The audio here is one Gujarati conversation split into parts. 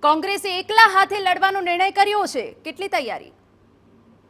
કોંગ્રેસે એકલા હાથે લડવાનો નિર્ણય કર્યો છે, કેટલી તૈયારી?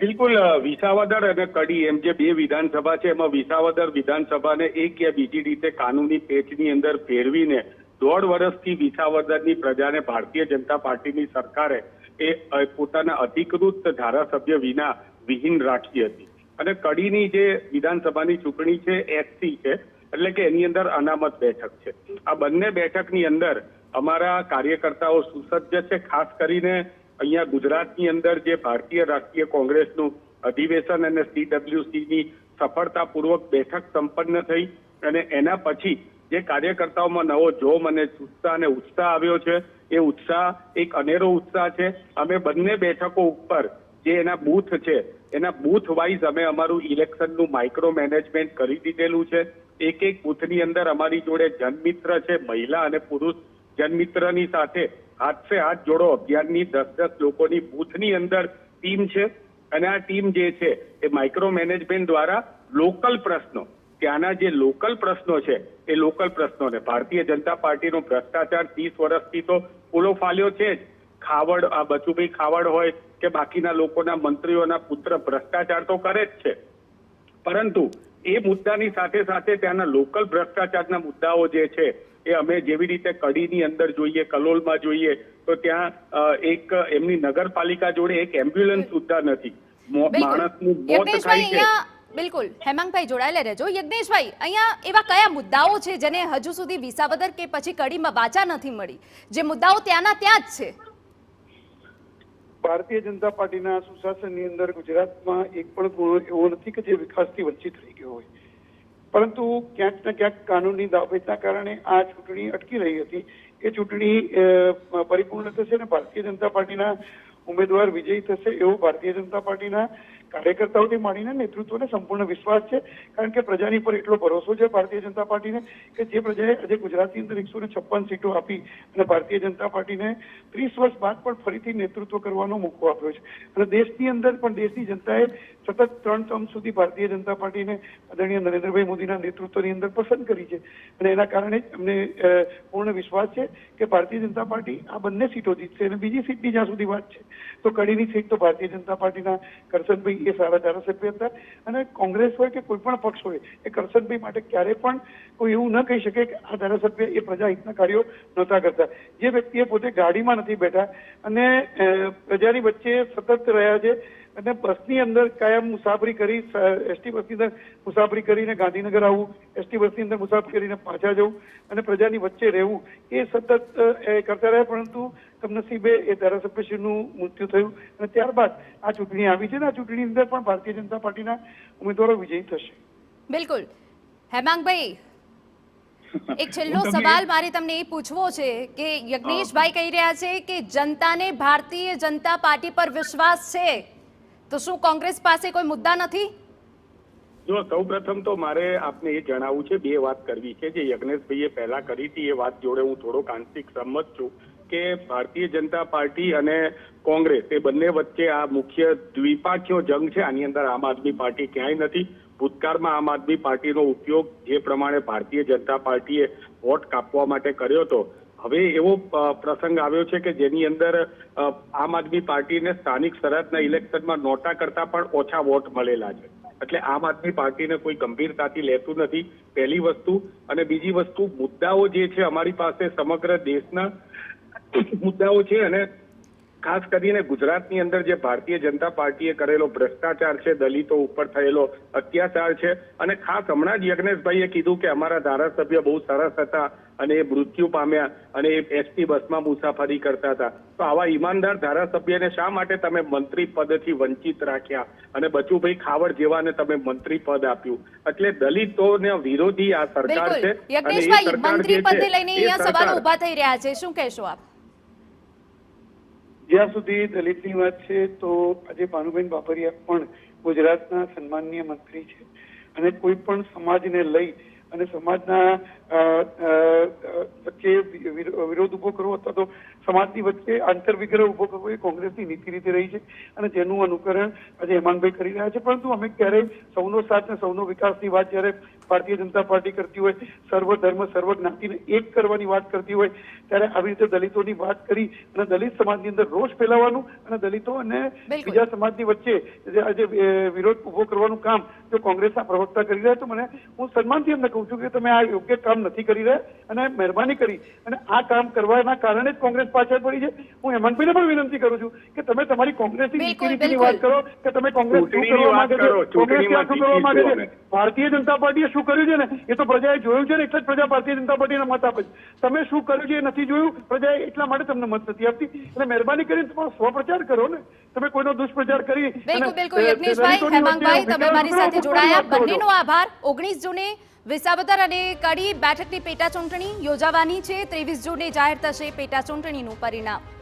બિલકુલ, વિસાવદર અને કડી એમ જે બે વિધાનસભા છે એમાં વિસાવદર વિધાનસભાને એક યા બીજી રીતે કાનૂની પેચની અંદર ફેરવીને 1.5 વર્ષથી વિસાવદરની પ્રજાને ભારતીય જનતા પાર્ટીની સરકારે એ પોતાના અધિકૃત ધારાસભ્ય વિના વિહીન રાખી હતી. અને કડીની જે વિધાનસભાની ચૂંટણી છે એસસી છે, એટલે કે એની અંદર અનામત બેઠક છે. આ બંને બેઠકની અંદર અમારા કાર્યકર્તાઓ સુસજ્જ છે. ખાસ કરીને અહીંયા ગુજરાતની અંદર જે ભારતીય રાષ્ટ્રીય કોંગ્રેસનું અધિવેશન અને CWCની સફળતાપૂર્વક બેઠક સંપન્ન થઈ અને એના પછી જે કાર્યકર્તાઓમાં નવો જોમ અને ઉત્સાહ અને ઉત્સાહ આવ્યો છે, એ ઉત્સાહ એક અનેરો ઉત્સાહ છે. અમે બંને બેઠકો ઉપર જે એના બૂથ છે એના બૂથ વાઇઝ અમે અમારું ઇલેક્શનનું માઇક્રો મેનેજમેન્ટ કરી દીધેલું છે. એક એક બૂથની અંદર અમારી જોડે જનમિત્ર છે, મહિલા અને પુરુષ જનમિત્રની સાથે હાથ સે હાથ જોડો અભિયાનની 10-10 લોકોની બૂથની અંદર ટીમ છે. અને આ ટીમ જે છે એ માઇક્રો મેનેજમેન્ટ દ્વારા લોકલ પ્રશ્નો, ત્યાંના જે લોકલ પ્રશ્નો છે એ લોકલ પ્રશ્નોને, ભારતીય જનતા પાર્ટીનો ભ્રષ્ટાચાર 30 વર્ષથી તો ફૂલો ફાલ્યો છે જ. ખાવડ, આ બચુભાઈ ખાવડ હોય કે બાકીના લોકોના મંત્રીઓના પુત્ર ભ્રષ્ટાચાર તો કરે જ છે, પરંતુ એ મુદ્દાની સાથે સાથે ત્યાંના લોકલ ભ્રષ્ટાચારના મુદ્દાઓ જે છે એ અમે જેવી રીતે કડીની અંદર જોઈએ, કલોલમાં જોઈએ તો ત્યાં એક એમની નગરપાલિકા જોડે એક એમ્બ્યુલન્સ સુદ્ધા નથી. માણસનું મોત થાય છે. બિલકુલ, હેમાંગભાઈ જોડાયેલા રહેજો. યજ્ઞેશભાઈ, અહીંયા એવા કયા મુદ્દાઓ છે જેને હજુ સુધી વિસાવદર કે પછી કડીમાં વાચા નથી મળી, જે મુદ્દાઓ ત્યાંના ત્યાં જ છે? ભારતીય જનતા પાર્ટીના સુશાસનની અંદર ગુજરાતમાં એક પણ ખૂણો એવો નથી કે જે વિકાસથી વંચિત રહી ગયો હોય, પરંતુ ક્યાંક ને ક્યાંક કાનૂની દાવેદના કારણે આ ચૂંટણી અટકી રહી હતી. એ ચૂંટણી પરિપૂર્ણ થશે અને ભારતીય જનતા પાર્ટીના ઉમેદવાર વિજયી થશે એવો ભારતીય જનતા પાર્ટીના કાર્યકર્તાઓથી માંડીને નેતૃત્વને સંપૂર્ણ વિશ્વાસ છે. કારણ કે પ્રજાની પર એટલો ભરોસો છે ભારતીય જનતા પાર્ટીને કે જે પ્રજાએ આજે ગુજરાતની અંદર 156 સીટો આપી અને ભારતીય જનતા પાર્ટીને 30 વર્ષ બાદ પણ ફરીથી નેતૃત્વ કરવાનો મોકો આપ્યો છે. અને દેશની અંદર પણ દેશની જનતાએ સતત 3 ટર્મ સુધી ભારતીય જનતા પાર્ટીને આદરણીય નરેન્દ્રભાઈ મોદીના નેતૃત્વની અંદર પસંદ કરી છે. અને એના કારણે જ અમને પૂર્ણ વિશ્વાસ છે કે ભારતીય જનતા પાર્ટી આ બંને સીટો જીતશે. અને બીજી સીટની જ્યાં સુધી વાત છે તો કડીની સીટ તો ભારતીય જનતા પાર્ટીના કરશનભાઈ એ સારા ધારાસભ્ય હતા. અને કોંગ્રેસ હોય કે કોઈ પણ પક્ષ હોય એ કરશનભાઈ માટે ક્યારેય પણ કોઈ એવું ન કહી શકે કે આ ધારાસભ્ય એ પ્રજાહિતના કાર્યો નહોતા કરતા. જે વ્યક્તિએ પોતે ગાડીમાં નથી બેઠા અને પ્રજાની વચ્ચે સતત રહ્યા છે અને બસની અંદર કાયમ મુસાફરી કરી, એસટી બસની અંદર મુસાફરી કરીને ગાંધીનગર આવવું, એસટી બસની અંદર મુસાફરી કરીને પાછા જવું અને પ્રજાની વચ્ચે રહેવું, એ સતત કરતા રહ્યા. પરંતુ કમનસીબે એ ધારાસભ્યશ્રીનું મૃત્યુ થયું અને ત્યારબાદ આ ચૂંટણી આવી છે. આ ચૂંટણીની અંદર પણ ભારતીય જનતા પાર્ટીના ઉમેદવારો વિજયી થશે. બિલકુલ. હેમાંગભાઈ, એક છેલ્લો સવાલ મારે તમને એ પૂછવો છે કે યજ્ઞેશભાઈ કહી રહ્યા છે કે જનતાને ભારતીય જનતા પાર્ટી પર વિશ્વાસ છે, તો શું કોંગ્રેસ પાસે કોઈ મુદ્દા નથી? જો સૌપ્રથમ તો મારે આપને એ જણાવવું છે, બે વાત કરવી છે. જે યજ્ઞેશભાઈએ પહેલા કરી હતી એ વાત જોડે હું થોડોક આંશિક સંમત છું કે ભારતીય જનતા પાર્ટી અને કોંગ્રેસ એ બંને વચ્ચે આ મુખ્ય દ્વિપાક્ષીય જંગ છે. આની અંદર આમ આદમી પાર્ટી ક્યાંય નથી. ભૂતકાળમાં આમ આદમી પાર્ટીનો ઉપયોગ જે પ્રમાણે ભારતીય જનતા પાર્ટીએ વોટ કાપવા માટે કર્યો હતો, હવે એવો પ્રસંગ આવ્યો છે કે જેની અંદર આમ આદમી પાર્ટીને સ્થાનિક સ્વરાજના ઇલેક્શનમાં નોટા કરતા પણ ઓછા વોટ મળેલા છે. એટલે આમ આદમી પાર્ટીને કોઈ ગંભીરતાથી લેતું નથી, પહેલી વસ્તુ. અને બીજી વસ્તુ, મુદ્દાઓ જે છે અમારી પાસે સમગ્ર દેશના મુદ્દાઓ છે અને ખાસ કરીને ગુજરાતની અંદર જે ભારતીય જનતા પાર્ટીએ કરેલો ભ્રષ્ટાચાર છે, દલિતો ઉપર થયેલો અત્યાચાર છે, અને ખાસ હમણાં જ યજ્ઞેશભાઈએ કીધું કે અમારા ધારાસભ્ય બહુ સરસ હતા અને એ મૃત્યુ પામ્યા અને એ એસટી બસમાં મુસાફરી કરતા હતા. તો આવા ઈમાનદાર ધારાસભ્યને શા માટે તમે મંત્રી પદથી વંચિત રાખ્યા અને બચુભાઈ ખાવડ જેવાને તમે મંત્રી પદ આપ્યું? એટલે દલિતોને વિરોધી આ સરકાર છે. યજ્ઞેશભાઈ, મંત્રી પદને લઈને અહીંયા સવાલો ઉભા થઈ રહ્યા છે, શું કહેશો આપ? જ્યાં સુધી દલિતની વાત છે તો આજે ભાનુબેન બાબરિયા પણ ગુજરાતના સન્માનીય મંત્રી છે અને કોઈ પણ સમાજને લઈ અને સમાજના વચ્ચે વિરોધ ઉભો કરવો અથવા તો સમાજની વચ્ચે આંતરવિગ્રહ ઉભો કરવો એ કોંગ્રેસની નીતિ રીતે રહી છે અને જેનું અનુકરણ આજે હેમાંગભાઈ કરી રહ્યા છે. પરંતુ અમે ક્યારેય સૌનો સાથ અને સૌનો વિકાસની વાત જ્યારે ભારતીય જનતા પાર્ટી કરતી હોય, સર્વ ધર્મ સર્વ જ્ઞાતિને એક કરવાની વાત કરતી હોય, ત્યારે આવી રીતે દલિતોની વાત કરી અને દલિત સમાજની અંદર રોષ ફેલાવવાનું અને દલિતો અને બિલકુલ. બીજા સમાજની વચ્ચે આજે વિરોધ ઉભો કરવાનું કામ જો કોંગ્રેસના પ્રવક્તા કરી રહ્યા તો હું સન્માનથી એમને કહું છું કે તમે આ યોગ્ય કામ નથી કરી રહ્યા અને મહેરબાની કરી અને આ કામ કરવાના કારણે જ કોંગ્રેસ પાછળ પડી છે. હું હેમંતભાઈને પણ વિનંતી કરું છું કે તમે તમારી કોંગ્રેસની બિલકુલ, નીતિની વાત કરો કે તમે કોંગ્રેસ શું ચૂંટણીની કરવા વાત માંગે કરો, છે, કોંગ્રેસ ક્યાં શું કરવા માંગે ચૂંટણીમાં છે. ભારતીય જનતા પાર્ટીએ શું કર્યું છે ને એ તો પ્રજાએ જોયું છે ને, એટલે જ પ્રજા ભારતીય જનતા પાર્ટીને મત આપે છે. તમે શું કર્યું છે એ નથી જોયું પ્રજાએ, એટલા માટે તમને મત નથી આપતી. એટલે મહેરબાની કરીને તમારો સ્વપ્રચાર કરો ને, તમે કોઈનો દુષ્પ્રચાર કરી બિલકુલ બિલકુલ યજ્ઞેશભાઈ, હેમાંગભાઈ, તમે અમારી સાથે જોડાયા, બંનેનો આભાર. 19 જૂને વિસાવદર અને કડી બેઠકની પેટા ચૂંટણી યોજાવાની છે. 23 જૂને જાહેર થશે પેટા ચૂંટણીનું પરિણામ.